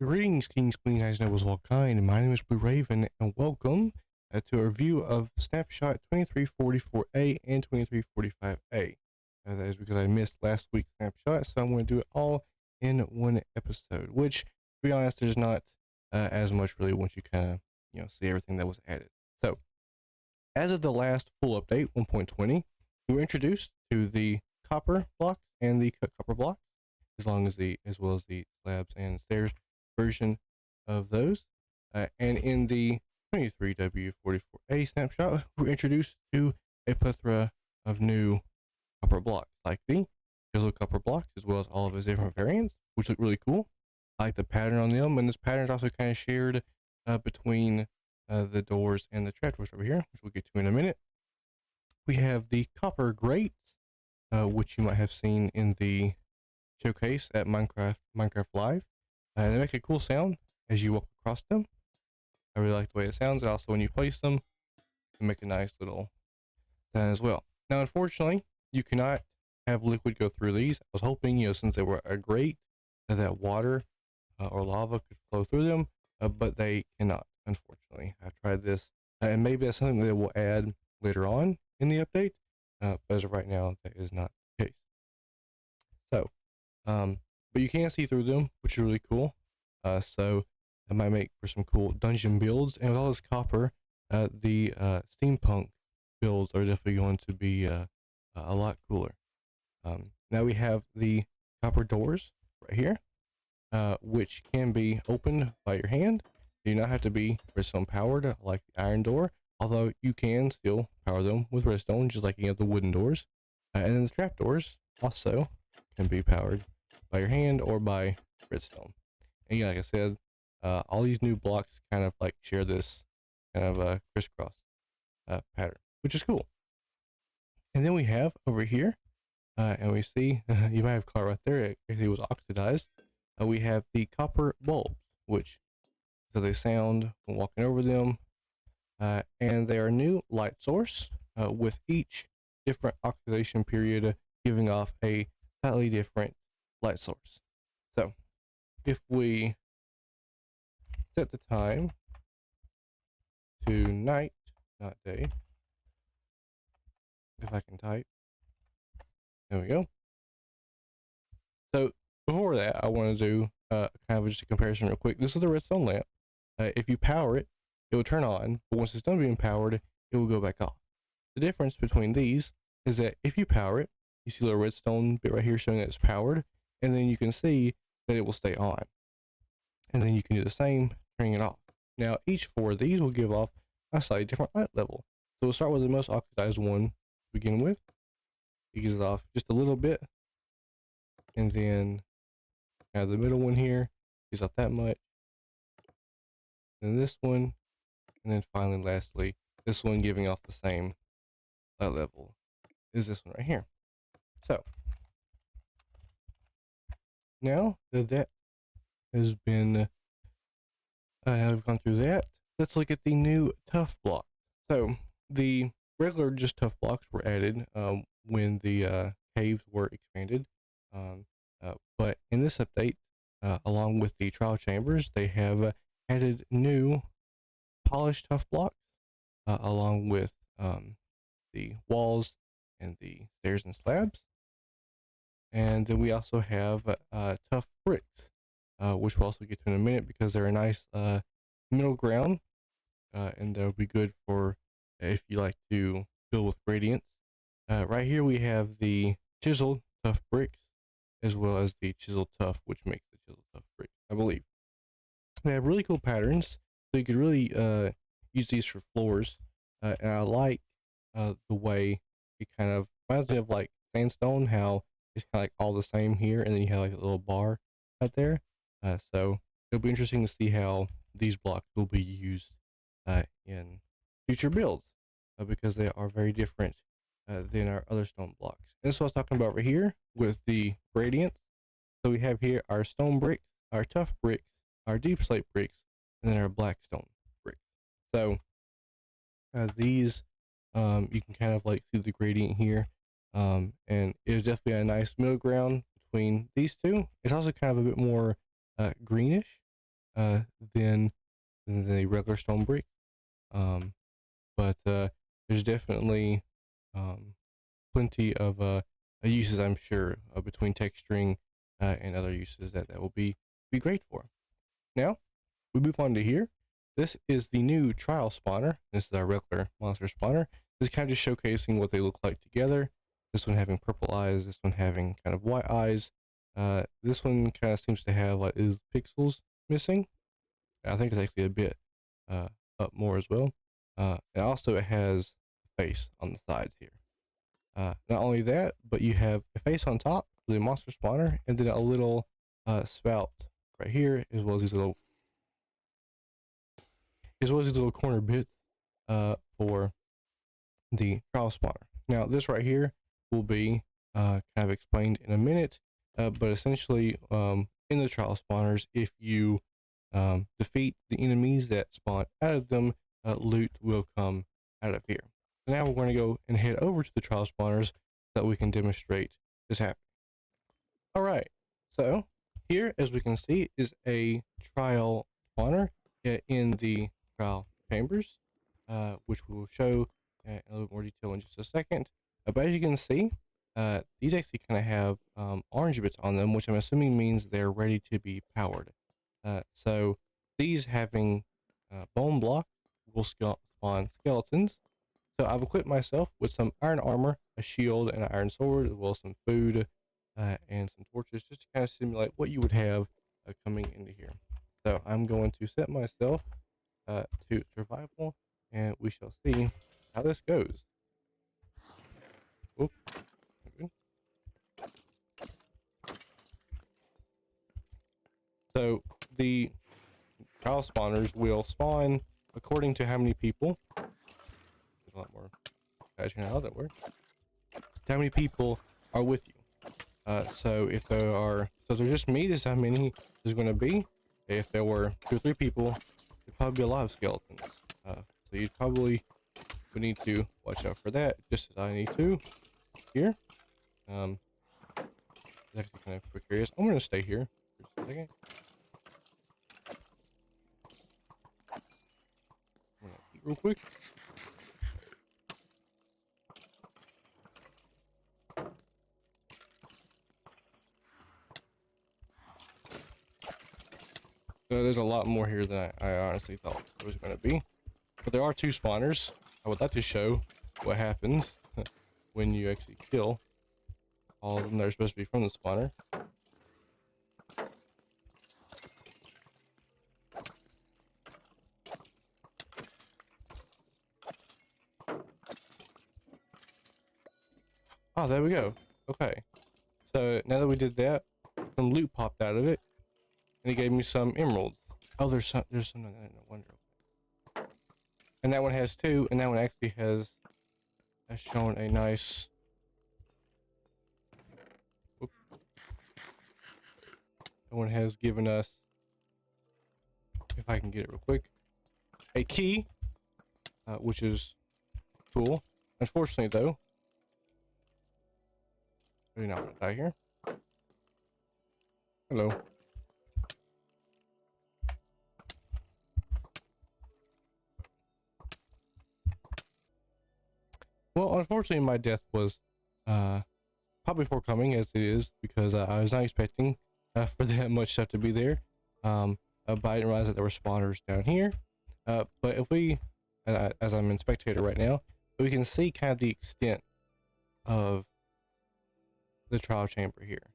Greetings, kings, queens, knights, nobles of all kind. My name is Blue Raven, and welcome to a review of Snapshot 2344A and 2345A. That is because I missed last week's Snapshot, so I'm going to do it all in one episode. Which, to be honest, there's not as much really once you kind of see everything that was added. So, as of the last full update, 1.20, we were introduced to the copper blocks and the cut copper blocks, as well as the slabs and stairs version of those. And in the 23W44A snapshot, we're introduced to a plethora of new copper blocks, like the chisel copper blocks, as well as all of its different variants, which look really cool. I like the pattern on them, and this pattern is also kind of shared between the doors and the trapdoors over here, which we'll get to in a minute. We have the copper grates, which you might have seen in the showcase at Minecraft Live. They make a cool sound as you walk across them. I really like the way it sounds. And also when you place them, they make a nice little sound as well. Now, unfortunately, you cannot have liquid go through these. I was hoping, since they were a grate, that water or lava could flow through them, but they cannot, unfortunately. I've tried this, and maybe that's something that we'll add later on in the update, but as of right now, that is not the case. So, but you can see through them, which is really cool. So that might make for some cool dungeon builds. And with all this copper, the steampunk builds are definitely going to be a lot cooler. Now we have the copper doors right here, which can be opened by your hand. You do not have to be redstone powered like the iron door, although you can still power them with redstone, just like you have the wooden doors. And then the trap doors also can be powered by your hand or by redstone. And yeah, like I said, all these new blocks kind of like share this kind of crisscross pattern, which is cool. And then we have over here, and we see, you might have caught right there, it was oxidized. We have the copper bulbs, which so they sound when walking over them, and they are a new light source with each different oxidation period giving off a slightly different light source. So if we set the time to night, not day, if I can type, there we go. So before that, I want to do kind of just a comparison real quick. This is the redstone lamp. If you power it, it will turn on, but once it's done being powered, it will go back off. The difference between these is that if you power it, you see a little redstone bit right here showing that it's powered, and then you can see that it will stay on. And then you can do the same, turning it off. Now, each four of these will give off a slightly different light level. So we'll start with the most oxidized one to begin with. It gives off just a little bit. And then the middle one here gives off that much. Then this one. And then finally, lastly, this one giving off the same light level is this one right here. So, now that that has been, I've gone through that, let's look at the new tuff block. So the regular just tuff blocks were added when the caves were expanded, but in this update, along with the trial chambers, they have added new polished tuff blocks along with the walls and the stairs and slabs. And then we also have tuff bricks, which we'll also get to in a minute because they're a nice middle ground, and they'll be good for if you like to build with gradients. Right here we have the chiseled tuff bricks, as well as the chiseled tuff, which makes the chiseled tuff brick, I believe. They have really cool patterns, so you could really use these for floors, and I like the way it kind of reminds me of like sandstone, how it's kind of like all the same here, and then you have like a little bar out there. So it'll be interesting to see how these blocks will be used in future builds, because they are very different than our other stone blocks. And this is what I was talking about right here with the gradients. So we have here our stone bricks, our tuff bricks, our deep slate bricks, and then our black stone bricks. So these you can kind of like see the gradient here, and it is definitely a nice middle ground between these two. It's also kind of a bit more greenish than the regular stone brick. Um, but there's definitely plenty of uses, I'm sure, between texturing and other uses that will be great for. Now we move on to here. This is the new trial spawner. This is our regular monster spawner. This is kind of just showcasing what they look like together. This one having purple eyes, this one having kind of white eyes. This one kind of seems to have like is pixels missing. I think it's actually a bit up more as well. And also it has a face on the sides here. Not only that, but you have a face on top for the monster spawner, and then a little spout right here, as well as these little corner bits for the trial spawner. Now this right here will be kind of explained in a minute, but essentially in the trial spawners, if you defeat the enemies that spawn out of them, loot will come out of here. So now we're going to go and head over to the trial spawners so that we can demonstrate this happening. All right, so here, as we can see, is a trial spawner in the trial chambers, which we will show in a little more detail in just a second. But as you can see, these actually kind of have orange bits on them, which I'm assuming means they're ready to be powered. So these having bone block will spawn skeletons. So I've equipped myself with some iron armor, a shield, and an iron sword, as well as some food and some torches, just to kind of simulate what you would have coming into here. So I'm going to set myself to survival, and we shall see how this goes. Oop. So the trial spawners will spawn according to how many people. There's a lot more guys here now that works. How many people are with you? So if there are, so if there's just me, this is how many there's going to be. If there were 2 or 3 people, there'd probably be a lot of skeletons. So you probably would need to watch out for that, just as I need to here. It's actually kind of precarious. I'm going to stay here for just a second. I'm going to eat real quick. So there's a lot more here than I honestly thought there was going to be. But there are 2 spawners. I would like to show what happens when you actually kill all of them that are supposed to be from the spawner. Oh, there we go. Okay. So now that we did that, some loot popped out of it, and it gave me some emeralds. Oh, there's some I didn't wonder. And that one has 2, and that one actually has shown a nice. Whoop. That one has given us, if I can get it real quick, a key, which is cool. Unfortunately, though, we're not gonna die here. Hello. Well, unfortunately, my death was probably forthcoming, as it is, because I was not expecting for that much stuff to be there. But I didn't realize that there were spawners down here. But if we, as I'm in spectator right now, we can see kind of the extent of the trial chamber here.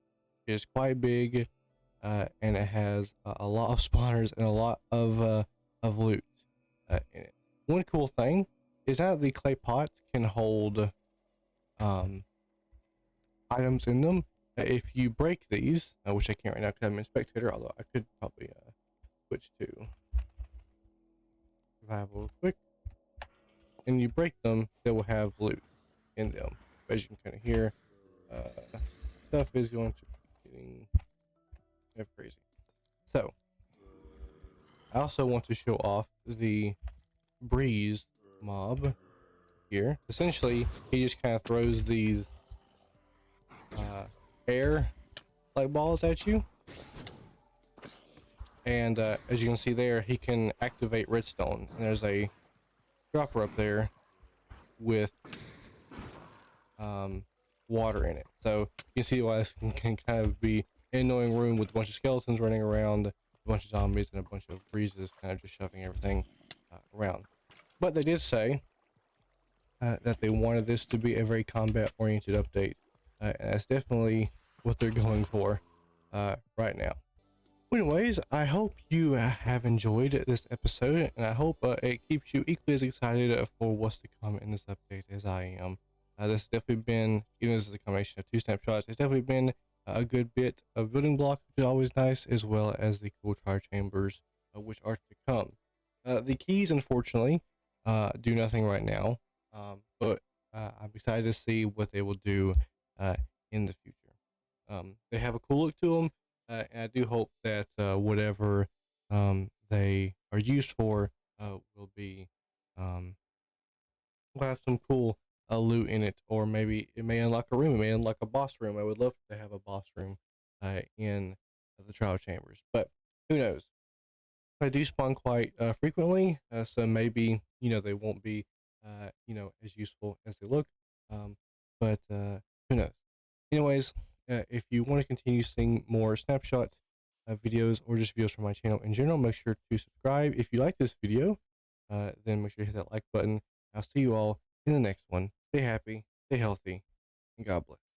It is quite big, and it has a lot of spawners and a lot of loot in it. One cool thing is that the clay pots can hold items in them. If you break these, which I can't right now because I'm in spectator, although I could probably switch to survival real quick, and you break them, they will have loot in them. As you can kind of hear, stuff is going to be getting kind of crazy. So I also want to show off the breeze mob here. Essentially, he just kind of throws these air like balls at you, And as you can see there, he can activate redstone. And there's a dropper up there with water in it. So you can see why this can kind of be an annoying room with a bunch of skeletons running around, a bunch of zombies, and a bunch of breezes kind of just shoving everything around. But they did say that they wanted this to be a very combat-oriented update. And that's definitely what they're going for right now. Anyways, I hope you have enjoyed this episode, and I hope it keeps you equally as excited for what's to come in this update as I am. This has definitely been, even though this is a combination of 2 snapshots, it's definitely been a good bit of building blocks, which is always nice, as well as the cool tri chambers, which are to come. The keys, unfortunately, do nothing right now, but I'm excited to see what they will do in the future. They have a cool look to them. And I do hope that whatever they are used for will be will have some cool loot in it, or maybe it may unlock a room. It may unlock a boss room. I would love to have a boss room in the trial chambers, but who knows? I do spawn quite frequently, so maybe they won't be as useful as they look. Um, but who knows? Anyways, if you want to continue seeing more snapshot videos or just videos from my channel in general, make sure to subscribe. If you like this video, then make sure to hit that like button. I'll see you all in the next one. Stay happy, stay healthy, and God bless.